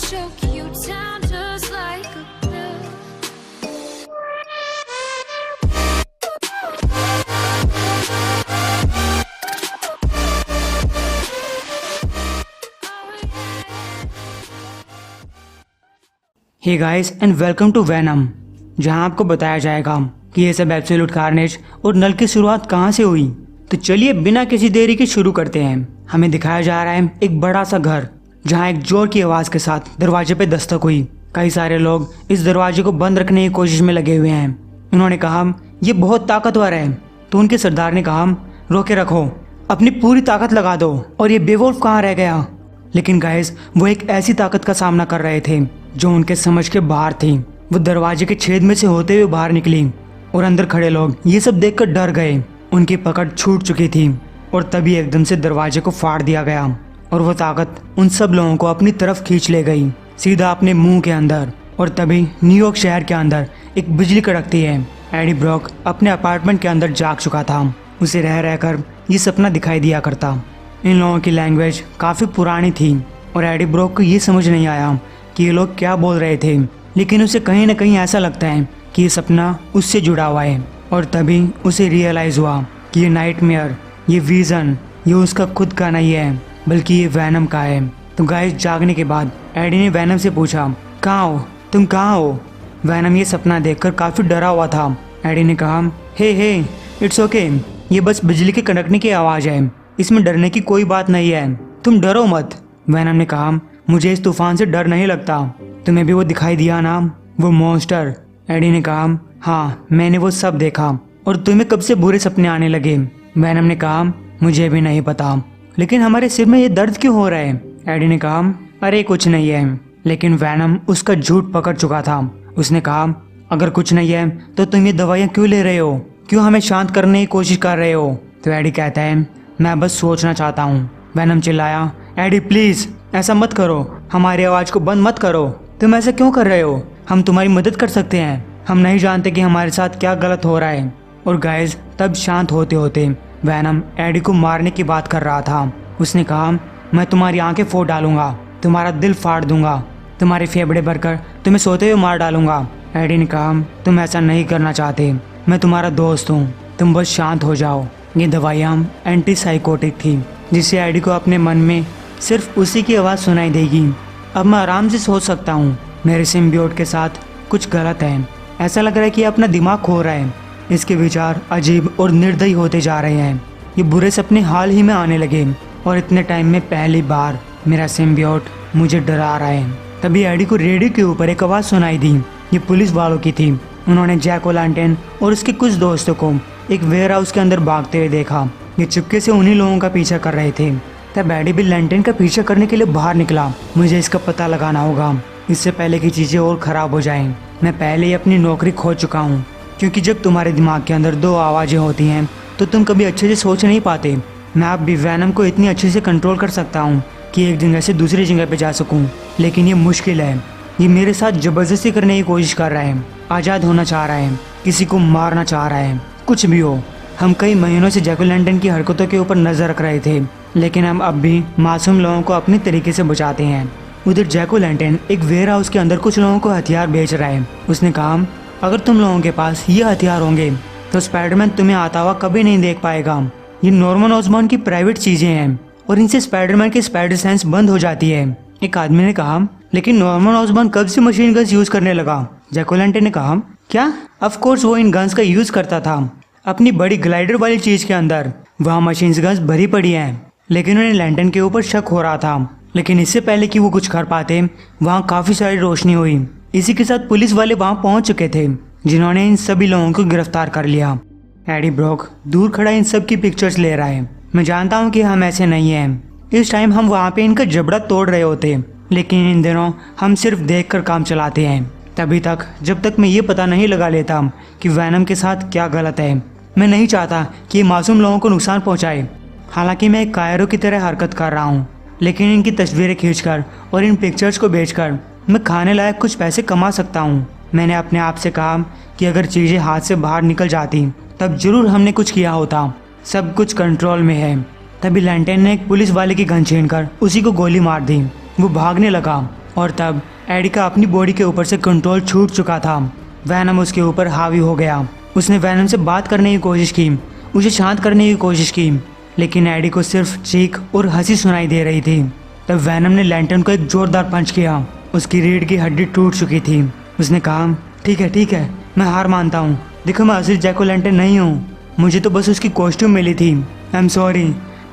choke you down just like a pill. Hey guys and welcome to वैनम, जहां आपको बताया जाएगा कि ये सब एब्सोल्यूट कार्नेज और नल की शुरुआत कहां से हुई। तो चलिए बिना किसी देरी के शुरू करते हैं। हमें दिखाया जा रहा है एक बड़ा सा घर, जहां एक जोर की आवाज के साथ दरवाजे पे दस्तक हुई। कई सारे लोग इस दरवाजे को बंद रखने की कोशिश में लगे हुए हैं। उन्होंने कहा ये बहुत ताकतवर है, तो उनके सरदार ने कहा रोके रखो, अपनी पूरी ताकत लगा दो। और ये बेवोल्फ कहाँ रह गया। लेकिन गाइस वो एक ऐसी ताकत का सामना कर रहे थे जो उनके समझ के बाहर थी। वो दरवाजे के छेद में से होते हुए बाहर निकली और अंदर खड़े लोग ये सब देखकर डर गए। उनकी पकड़ छूट चुकी थी और तभी एकदम से दरवाजे को फाड़ दिया गया और वो ताकत उन सब लोगों को अपनी तरफ खींच ले गई, सीधा अपने मुंह के अंदर। और तभी न्यूयॉर्क शहर के अंदर एक बिजली कड़कती है। एडी ब्रॉक अपने अपार्टमेंट के अंदर जाग चुका था। उसे रह रहकर ये सपना दिखाई दिया करता। इन लोगों की लैंग्वेज काफ़ी पुरानी थी और एडी ब्रॉक को ये समझ नहीं आया कि ये लोग क्या बोल रहे थे, लेकिन उसे कहीं ना कहीं ऐसा लगता है कि ये सपना उससे जुड़ा हुआ है। और तभी उसे रियलाइज़ हुआ कि ये नाइटमेयर, ये विजन, ये उसका खुद का नहीं है बल्कि ये वैनम का है। तो गाइस जागने के बाद एडी ने वैनम से पूछा कहाँ हो, तुम कहाँ हो। वैनम ये सपना देखकर काफ़ी डरा हुआ था। एडी ने कहा हे इट्स ओके, ये बस बिजली के कड़कने की आवाज़ है, इसमें डरने की कोई बात नहीं है, तुम डरो मत। वैनम ने कहा मुझे इस तूफान से डर नहीं लगता, तुम्हें भी वो दिखाई दिया ना, वो मॉन्स्टर। एडी ने कहा हाँ मैंने वो सब देखा। और तुम्हें कब से बुरे सपने आने लगे। वैनम ने कहा मुझे भी नहीं पता, लेकिन हमारे सिर में ये दर्द क्यों हो रहा है। एडी ने कहा अरे कुछ नहीं है। लेकिन वैनम उसका झूठ पकड़ चुका था। उसने कहा अगर कुछ नहीं है तो तुम ये दवाइयाँ क्यों ले रहे हो, क्यों हमें शांत करने की कोशिश कर रहे हो। तो एडी कहता है मैं बस सोचना चाहता हूँ। वैनम चिल्लाया एडी प्लीज ऐसा मत करो, हमारी आवाज़ को बंद मत करो, तुम ऐसा क्यों कर रहे हो, हम तुम्हारी मदद कर सकते हैं, हम नहीं जानते कि हमारे साथ क्या गलत हो रहा है। और गाइस तब शांत होते होते वैनम एडी को मारने की बात कर रहा था। उसने कहा मैं तुम्हारी आंखें फोड़ डालूंगा, तुम्हारा दिल फाड़ दूंगा, तुम्हारे फेफड़े भरकर तुम्हें सोते हुए मार डालूंगा। एडी ने कहा तुम ऐसा नहीं करना चाहते, मैं तुम्हारा दोस्त हूँ, तुम बस शांत हो जाओ। ये दवाइयाँ एंटी साइकोटिक थी, जिससे एडी को अपने मन में सिर्फ उसी की आवाज़ सुनाई देगी। अब मैं आराम से सोच सकता हूँ, मेरे सिम्बियोट के साथ कुछ गलत है, ऐसा लग रहा है कि अपना दिमाग खो रहा है। इसके विचार अजीब और निर्दयी होते जा रहे हैं। ये बुरे सपने हाल ही में आने लगे और इतने टाइम में पहली बार मेरा सिम्बियोट मुझे डरा रहा है। तभी एडी को रेडियो के ऊपर एक आवाज़ सुनाई दी। ये पुलिस वालों की थी। उन्होंने जैक ओ'लैंटर्न और उसके कुछ दोस्तों को एक वेयर हाउस के अंदर भागते हुए देखा। ये चुपके से उन्हीं लोगों का पीछा कर रहे थे। तब एडी भी लैंटर्न का पीछा करने के लिए बाहर निकला। मुझे इसका पता लगाना होगा, इससे पहले कि चीज़ें और ख़राब हो जाएं। मैं पहले ही अपनी नौकरी खो चुका हूँ, क्योंकि जब तुम्हारे दिमाग के अंदर दो आवाज़ें होती हैं तो तुम कभी अच्छे से सोच नहीं पाते। मैं अब भी वैनम को इतनी अच्छे से कंट्रोल कर सकता हूँ कि एक जगह से दूसरी जगह पे जा सकूँ, लेकिन ये मुश्किल है। ये मेरे साथ ज़बरदस्ती करने की कोशिश कर रहा है, आज़ाद होना चाह रहा है, किसी को मारना चाह रहा है, कुछ भी हो। हम कई महीनों से जैक ओ'लैंटर्न की हरकतों के ऊपर नज़र रख रहे थे, लेकिन हम अब भी मासूम लोगों को अपने तरीके से बचाते हैं। उधर जैक ओ'लैंटर्न एक वेयर हाउस के अंदर कुछ लोगों को हथियार बेच रहा है। उसने कहा अगर तुम लोगों के पास ये हथियार होंगे तो स्पाइडरमैन तुम्हें आता हुआ कभी नहीं देख पाएगा। ये नॉर्मन ऑसबॉर्न की प्राइवेट चीजें हैं और इनसे स्पाइडरमैन की स्पाइडर सेंस बंद हो जाती है। एक आदमी ने कहा लेकिन नॉर्मन ऑसबॉर्न कब से मशीन गन्स यूज करने लगा। जैक ओ'लैंटर्न ने कहा क्या, ऑफ कोर्स वो इन गन्स का यूज करता था अपनी बड़ी ग्लाइडर वाली चीज के अंदर, वहाँ मशीन गन्स भरी पड़ी हैं। लेकिन उन्हें लैंटर्न के ऊपर शक हो रहा था, लेकिन इससे पहले कि वो कुछ कर पाते वहाँ काफ़ी सारी रोशनी हुई। इसी के साथ पुलिस वाले वहाँ पहुँच चुके थे, जिन्होंने इन सभी लोगों को गिरफ्तार कर लिया। एडी ब्रॉक दूर खड़ा इन सब की पिक्चर्स ले रहा है। मैं जानता हूँ कि हम ऐसे नहीं हैं, इस टाइम हम वहाँ पे इनका जबड़ा तोड़ रहे होते, लेकिन इन दिनों हम सिर्फ देख कर काम चलाते हैं, तभी तक जब तक मैं ये पता नहीं लगा लेता कि वैनम के साथ क्या गलत है। मैं नहीं चाहता कि ये मासूम लोगों को नुकसान पहुँचाए। हालांकि मैं एक कायरों की तरह हरकत कर रहा हूँ, लेकिन इनकी तस्वीरें खींचकर और इन पिक्चर्स को बेचकर मैं खाने लायक कुछ पैसे कमा सकता हूँ। मैंने अपने आप से कहा कि अगर चीज़ें हाथ से बाहर निकल जाती तब जरूर हमने कुछ किया होता। सब कुछ कंट्रोल में है। तभी लैंटर्न ने एक पुलिस वाले की गन छीनकर उसी को गोली मार दी। वो भागने लगा, और तब एडी का अपनी बॉडी के ऊपर से कंट्रोल छूट चुका था। वैनम उसके ऊपर हावी हो गया। उसने वैनम से बात करने की कोशिश की, उसे शांत करने की कोशिश की, लेकिन एडी को सिर्फ चीख और हंसी सुनाई दे रही थी। तब वैनम ने लैंटर्न को एक जोरदार पंच किया। उसकी रीढ़ की हड्डी टूट चुकी थी। उसने कहा, ठीक है, मैं हार मानता हूँ। देखो, मैं असली जैक ओ लैंटर्न नहीं हूँ, मुझे तो बस उसकी कॉस्ट्यूम मिली थी। आई एम सॉरी,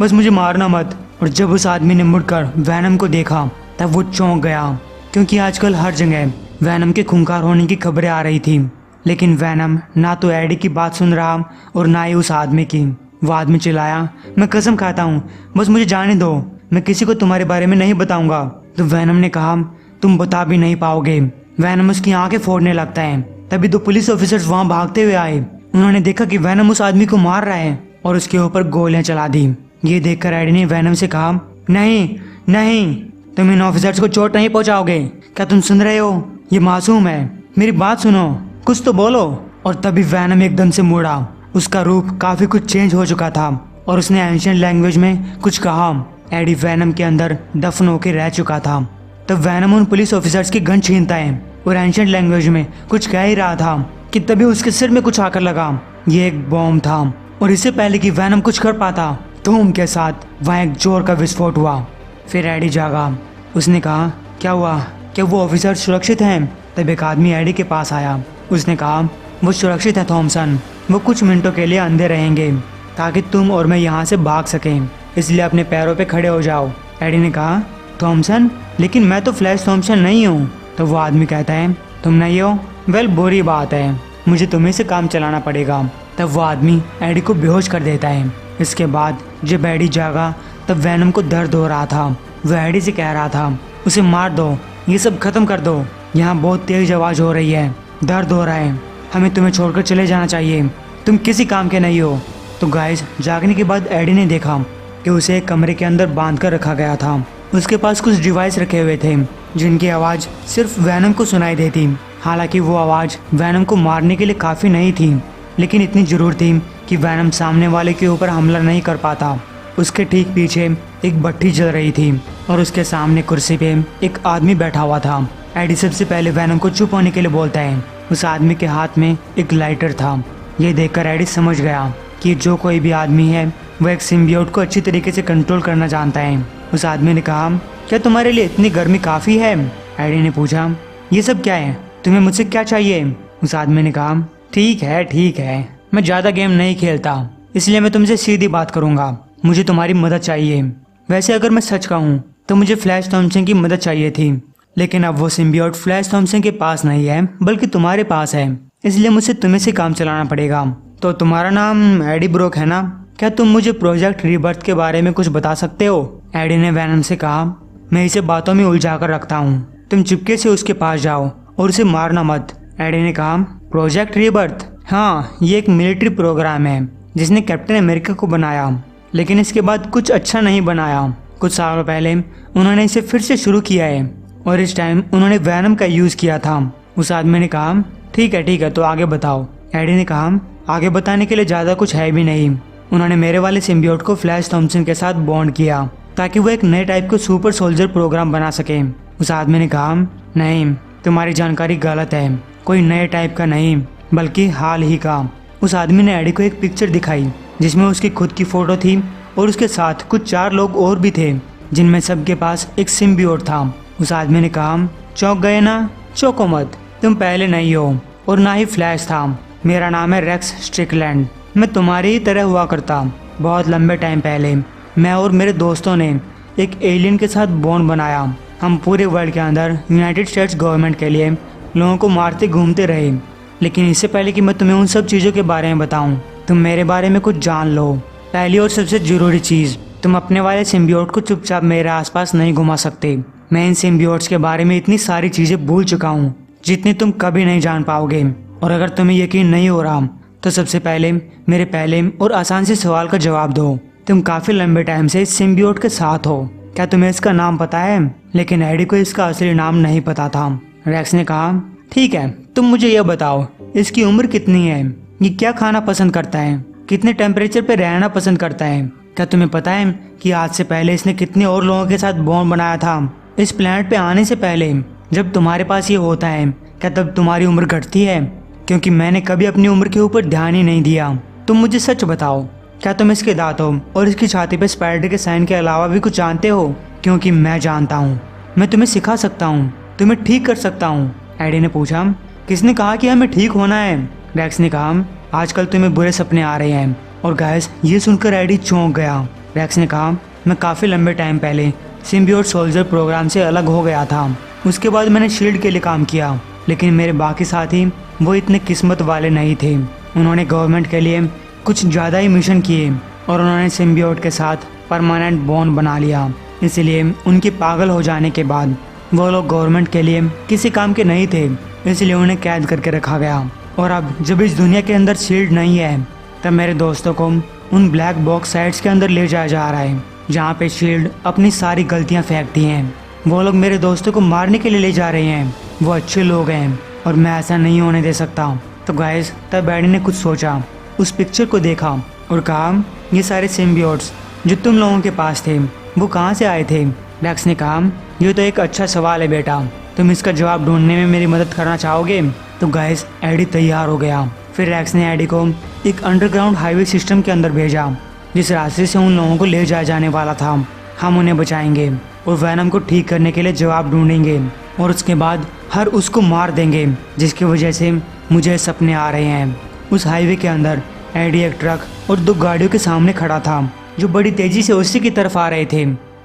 बस मुझे मारना मत। और जब उस आदमी ने मुड़कर वैनम को देखा तब वो चौंक गया, क्योंकि आजकल हर जगह वैनम के खूंखार होने की खबरें आ रही थी। लेकिन वैनम ना तो एडी की बात सुन रहा और ना ही उस आदमी की। वो आदमी चिल्लाया, मैं कसम खाता हूँ, बस मुझे जाने दो, मैं किसी को तुम्हारे बारे में नहीं बताऊंगा। तो वैनम ने कहा, तुम बता भी नहीं पाओगे। वैनम उसकी आंखें फोड़ने लगता है। तभी दो पुलिस ऑफिसर्स वहां भागते हुए आए। उन्होंने देखा कि वैनम उस आदमी को मार रहा है और उसके ऊपर गोलियां चला दी। ये देखकर एडी ने वैनम से कहा, नहीं, तुम इन ऑफिसर्स को चोट नहीं पहुंचाओगे। क्या तुम सुन रहे हो? ये मासूम है, मेरी बात सुनो, कुछ तो बोलो। और तभी वैनम एकदम से मुड़ा। उसका रूप काफी कुछ चेंज हो चुका था और उसने एंशिएंट लैंग्वेज में कुछ कहा। एडी वैनम के अंदर दफन होकर रह चुका था। तब वैनम उन पुलिस ऑफिसर्स की गन छीनता है और एंशिएंट लैंग्वेज में कुछ कह ही रहा था कि तभी उसके सिर में कुछ आकर लगा। ये एक बॉम्ब था और इससे पहले कि वैनम कुछ कर पाता, धूम के साथ वहाँ एक जोर का विस्फोट हुआ। फिर एडी जागा। उसने कहा, क्या हुआ? क्या वो ऑफिसर सुरक्षित हैं? तब एक आदमी एडी के पास आया। उसने कहा, वो सुरक्षित है थॉमसन, वो कुछ मिनटों के लिए अंधे रहेंगे ताकि तुम और मैं यहाँ से भाग सकें, इसलिए अपने पैरों पे खड़े हो जाओ। एडी ने कहा, थॉमसन? लेकिन मैं तो फ्लैश थॉमसन नहीं हूँ। तो वो आदमी कहता है, तुम नहीं हो? वेल, बुरी बात है, मुझे तुम्हें से काम चलाना पड़ेगा। तब वो आदमी एडी को बेहोश कर देता है। इसके बाद जब एडी जागा तब वैनम को दर्द हो रहा था। वह एडी से कह रहा था, उसे मार दो, ये सब खत्म कर दो, यहाँ बहुत तेज आवाज हो रही है, दर्द हो रहा है, हमें तुम्हें छोड़कर चले जाना चाहिए, तुम किसी काम के नहीं हो। तो गाइस, जागने के बाद एडी ने देखा कि उसे एक कमरे के अंदर बांध कर रखा गया था। उसके पास कुछ डिवाइस रखे हुए थे जिनकी आवाज़ सिर्फ वैनम को सुनाई देती। हालांकि वो आवाज़ वैनम को मारने के लिए काफ़ी नहीं थी, लेकिन इतनी ज़रूर थी कि वैनम सामने वाले के ऊपर हमला नहीं कर पाता। उसके ठीक पीछे एक भट्टी जल रही थी और उसके सामने कुर्सी पे एक आदमी बैठा हुआ था। एडी सबसे पहले वैनम को चुप होने के लिए बोलता है। उस आदमी के हाथ में एक लाइटर था। ये देखकर एडी समझ गया कि जो कोई भी आदमी है वह एक सिम्बियोट को अच्छी तरीके से कंट्रोल करना जानता है। उस आदमी ने कहा, क्या तुम्हारे लिए इतनी गर्मी काफ़ी है? एडी ने पूछा, ये सब क्या है? तुम्हें मुझसे क्या चाहिए? उस आदमी ने कहा, ठीक है, मैं ज़्यादा गेम नहीं खेलता, इसलिए मैं तुमसे सीधी बात करूँगा। मुझे तुम्हारी मदद चाहिए। वैसे अगर मैं सच कहूँ तो मुझे फ्लैश थॉमसन की मदद चाहिए थी, लेकिन अब वो सिम्बियोट फ्लैश थॉमसन के पास नहीं है बल्कि तुम्हारे पास है, इसलिए मुझे तुम्हें से काम चलाना पड़ेगा। तो तुम्हारा नाम एडी ब्रोक है ना? क्या तुम मुझे प्रोजेक्ट रीबर्थ के बारे में कुछ बता सकते हो? एडी ने वैनम से कहा, मैं इसे बातों में उलझा कर रखता हूँ, तुम चुपके से उसके पास जाओ और उसे मारना मत। एडी ने कहा, प्रोजेक्ट रीबर्थ? हाँ, ये एक मिलिट्री प्रोग्राम है जिसने कैप्टन अमेरिका को बनाया, लेकिन इसके बाद कुछ अच्छा नहीं बनाया। कुछ सालों पहले उन्होंने इसे फिर से शुरू किया है और इस टाइम उन्होंने वैनम का यूज़ किया था। उस आदमी ने कहा, ठीक है, तो आगे बताओ। एडी ने कहा, आगे बताने के लिए ज़्यादा कुछ है भी नहीं। उन्होंने मेरे वाले सिम्बियोट को फ्लैश थॉमसन के साथ बॉन्ड किया ताकि वो एक नए टाइप का सुपर सोल्जर प्रोग्राम बना सके। उस आदमी ने कहा, नहीं, तुम्हारी जानकारी गलत है, कोई नए टाइप का नहीं बल्कि हाल ही का। उस आदमी ने एडी को एक पिक्चर दिखाई जिसमें उसकी खुद की फ़ोटो थी और उसके साथ कुछ 4 लोग और भी थे जिनमें सबके पास एक सिम्बियोट था। उस आदमी ने कहा, चौंक गए ना? चौंको मत, तुम पहले नहीं हो और ना ही फ्लैश था। मेरा नाम है रेक्स स्ट्रिकलैंड, मैं तुम्हारी ही तरह हुआ करता। बहुत लंबे टाइम पहले मैं और मेरे दोस्तों ने एक एलियन के साथ बॉन्ड बनाया। हम पूरे वर्ल्ड के अंदर यूनाइटेड स्टेट्स गवर्नमेंट के लिए लोगों को मारते घूमते रहे। लेकिन इससे पहले कि मैं तुम्हें उन सब चीज़ों के बारे में बताऊं, तुम मेरे बारे में कुछ जान लो। पहली और सबसे ज़रूरी चीज़, तुम अपने वाले सिम्बियोट को चुपचाप मेरे आसपास नहीं घुमा सकते। मैं इन सिम्बियोट्स के बारे में इतनी सारी चीज़ें भूल चुका हूँ जितनी तुम कभी नहीं जान पाओगे। और अगर तुम्हें यकीन नहीं हो रहा तो सबसे पहले मेरे पहले और आसान से सवाल का जवाब दो। तुम काफ़ी लंबे टाइम से इस सिम्बियोट के साथ हो, क्या तुम्हें इसका नाम पता है? लेकिन एडी को इसका असली नाम नहीं पता था। रेक्स ने कहा, ठीक है, तुम मुझे यह बताओ, इसकी उम्र कितनी है? ये क्या खाना पसंद करता है? कितने टेम्परेचर पे रहना पसंद करता है? क्या तुम्हें पता है कि आज से पहले इसने कितने और लोगों के साथ बॉन्ड बनाया था? इस प्लैनेट पे आने से पहले जब तुम्हारे पास ये होता है क्या तब तुम्हारी उम्र घटती है? क्योंकि मैंने कभी अपनी उम्र के ऊपर ध्यान ही नहीं दिया। तुम मुझे सच बताओ, क्या तुम इसके दांतों और इसकी छाती पे स्पाइडर के साइन के अलावा भी कुछ जानते हो? क्योंकि मैं जानता हूँ, मैं तुम्हें सिखा सकता हूँ, तुम्हें ठीक कर सकता हूँ। एडी ने पूछा, किसने कहा कि हमें ठीक होना है? रेक्स ने कहा, आजकल तुम्हें बुरे सपने आ रहे हैं। और गाइस ये सुनकर एडी चौंक गया। रेक्स ने कहा, मैं काफ़ी लंबे टाइम पहले सिम्बियोट सोल्जर प्रोग्राम से अलग हो गया था। उसके बाद मैंने शील्ड के लिए काम किया, लेकिन मेरे बाकी साथी वो इतने किस्मत वाले नहीं थे। उन्होंने गवर्नमेंट के लिए कुछ ज़्यादा ही मिशन किए और उन्होंने सिम्बियोट के साथ परमानेंट बॉन्ड बना लिया। इसलिए उनके पागल हो जाने के बाद वो लोग गवर्नमेंट के लिए किसी काम के नहीं थे, इसलिए उन्हें कैद करके रखा गया। और अब जब इस दुनिया के अंदर शील्ड नहीं है तब मेरे दोस्तों को उन ब्लैक बॉक्स साइट्स के अंदर ले जाया जा रहा है, जहाँ पे शील्ड अपनी सारी गलतियाँ फेंकती हैं। वो लोग मेरे दोस्तों को मारने के लिए ले जा रहे हैं। वो अच्छे लोग हैं और मैं ऐसा नहीं होने दे सकता। तो गाइस तब एडी ने कुछ सोचा, उस पिक्चर को देखा और कहा, ये सारे सिम्बियोट्स जो तुम लोगों के पास थे वो कहाँ से आए थे? रेक्स ने कहा, ये तो एक अच्छा सवाल है बेटा, तुम इसका जवाब ढूंढने में मेरी मदद करना चाहोगे? तो गाइस एडी तैयार हो गया। फिर रेक्स ने एडी को एक अंडरग्राउंड हाईवे सिस्टम के अंदर भेजा, जिस रास्ते से उन लोगों को ले जाया जाने वाला था। हम उन्हें बचाएंगे और वैनम को ठीक करने के लिए जवाब ढूंढेंगे और उसके बाद हर उसको मार देंगे जिसकी वजह से मुझे सपने आ रहे हैं। उस हाईवे के अंदर एडी एक ट्रक और 2 गाड़ियों के सामने खड़ा था जो बड़ी तेजी से उसी की तरफ आ रहे थे।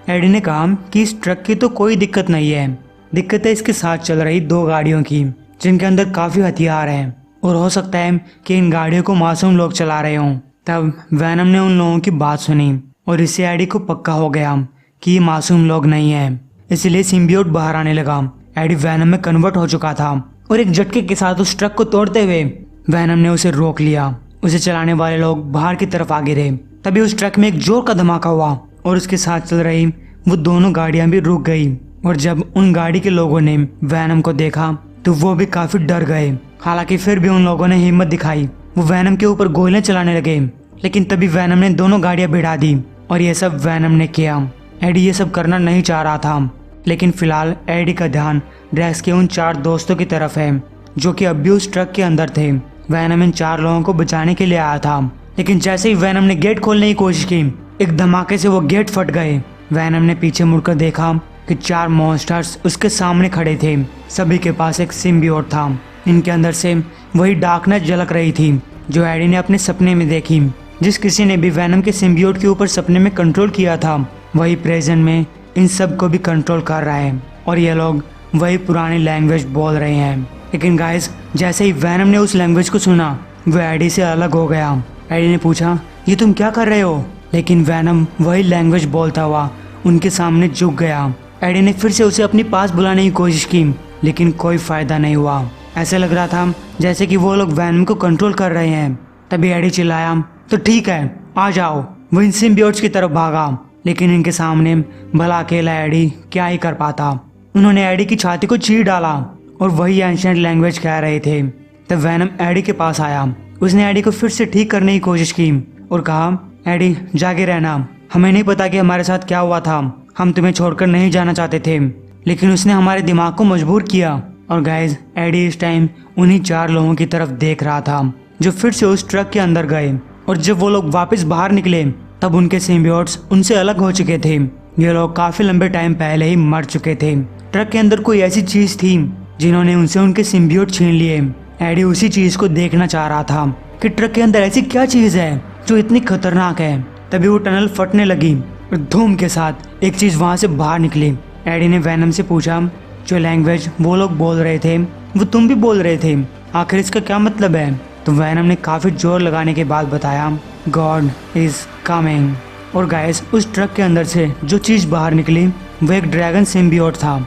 एडी ने कहा कि इस ट्रक की तो कोई दिक्कत नहीं है, दिक्कत है इसके साथ चल रही 2 गाड़ियों की जिनके अंदर काफ़ी हथियार हैं और हो सकता है कि इन गाड़ियों को मासूम लोग चला रहे हों। तब वैनम ने उन लोगों की बात सुनी और इससे एडी को पक्का हो गया कि ये मासूम लोग नहीं हैं, इसलिए सिम्बियोट बाहर आने लगा। एडी वैनम में कन्वर्ट हो चुका था और एक झटके के साथ उस ट्रक को तोड़ते हुए वैनम ने उसे रोक लिया। उसे चलाने वाले लोग बाहर की तरफ आ गिरे। तभी उस ट्रक में एक जोर का धमाका हुआ और उसके साथ चल रही वो दोनों गाड़ियां भी रुक गई। और जब उन गाड़ी के लोगों ने वैनम को देखा तो वो भी काफी डर गए। हालांकि फिर भी उन लोगों ने हिम्मत दिखाई, वो वैनम के ऊपर गोलियां चलाने लगे। लेकिन तभी वैनम ने दोनों गाड़ियां भिड़ा दी और ये सब वैनम ने किया। एडी ये सब करना नहीं चाह रहा था, लेकिन फिलहाल एडी का ध्यान रेक्स के उन 4 दोस्तों की तरफ है जो कि अब भी उस ट्रक के अंदर थे। वैनम इन 4 लोगों को बचाने के लिए आया था, लेकिन जैसे ही वैनम ने गेट खोलने की कोशिश की, एक धमाके से वो गेट फट गए। वैनम ने पीछे मुड़कर देखा कि 4 मॉन्स्टर्स उसके सामने खड़े थे। सभी के पास एक सिम्बियोट था। इनके अंदर से वही डार्कनेस झलक रही थी जो एडी ने अपने सपने में देखी। जिस किसी ने भी वैनम के सिम्बियोट के ऊपर सपने में कंट्रोल किया था, वही प्रेजेंट में इन सब को भी कंट्रोल कर रहा है और ये लोग वही पुरानी लैंग्वेज बोल रहे हैं। लेकिन गाइस जैसे ही वैनम ने उस लैंग्वेज को सुना, वो एडी से अलग हो गया। एडी ने पूछा, ये तुम क्या कर रहे हो? लेकिन वैनम वही लैंग्वेज बोलता हुआ उनके सामने झुक गया। एडी ने फिर से उसे अपनी पास बुलाने की कोशिश की, लेकिन कोई फायदा नहीं हुआ। ऐसे लग रहा था जैसे कि वो लोग वैनम को कंट्रोल कर रहे हैं। तभी एडी चिल्लाया, तो ठीक है आ जाओ। वो इन सिम्बियोट्स की तरफ भागा, लेकिन इनके सामने भला अकेला एडी क्या ही कर पाता। उन्होंने एडी की छाती को चीर डाला और वही एंशिएंट लैंग्वेज कह रहे थे। तब वैनम एडी के पास आया। उसने एडी को फिर से ठीक करने की कोशिश की और कहा, एडी जागे रहना, हमें नहीं पता कि हमारे साथ क्या हुआ था, हम तुम्हें छोड़कर नहीं जाना चाहते थे, लेकिन उसने हमारे दिमाग को मजबूर किया। और गाइज एडी इस टाइम उन्हीं 4 लोगों की तरफ देख रहा था जो फिर से उस ट्रक के अंदर गए। और जब वो लोग वापस बाहर निकले तब उनके सिम्बियोट्स उनसे अलग हो चुके थे। ये लोग काफी लंबे टाइम पहले ही मर चुके थे। ट्रक के अंदर कोई ऐसी चीज थी जिन्होंने उनसे उनके सिम्बियोट छीन लिए। एडी उसी चीज को देखना चाह रहा था कि ट्रक के अंदर ऐसी क्या चीज है जो इतनी खतरनाक है। तभी वो टनल फटने लगी और धूम के साथ एक चीज वहां से बाहर निकली। एडी ने वैनम से पूछा, जो लैंग्वेज वो लोग बोल रहे थे वो तुम भी बोल रहे थे, आखिर इसका क्या मतलब है? तो वैनम ने काफी जोर लगाने के बाद बताया, गॉड इज कमिंग। और गाइस उस ट्रक के अंदर से जो चीज बाहर निकली वो एक ड्रैगन सिम्बियोट था।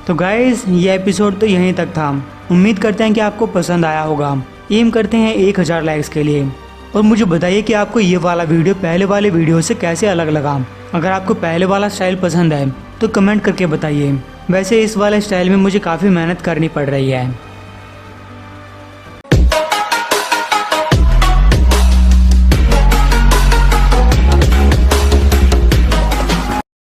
तो गाइस ये एपिसोड तो यहीं तक था। उम्मीद करते हैं कि आपको पसंद आया होगा। एम करते हैं 1000 लाइक्स के लिए। और मुझे बताइए कि आपको ये वाला वीडियो पहले वाले वीडियो से कैसे अलग लगा। अगर आपको पहले वाला स्टाइल पसंद है तो कमेंट करके बताइए। वैसे इस वाले स्टाइल में मुझे काफ़ी मेहनत करनी पड़ रही है।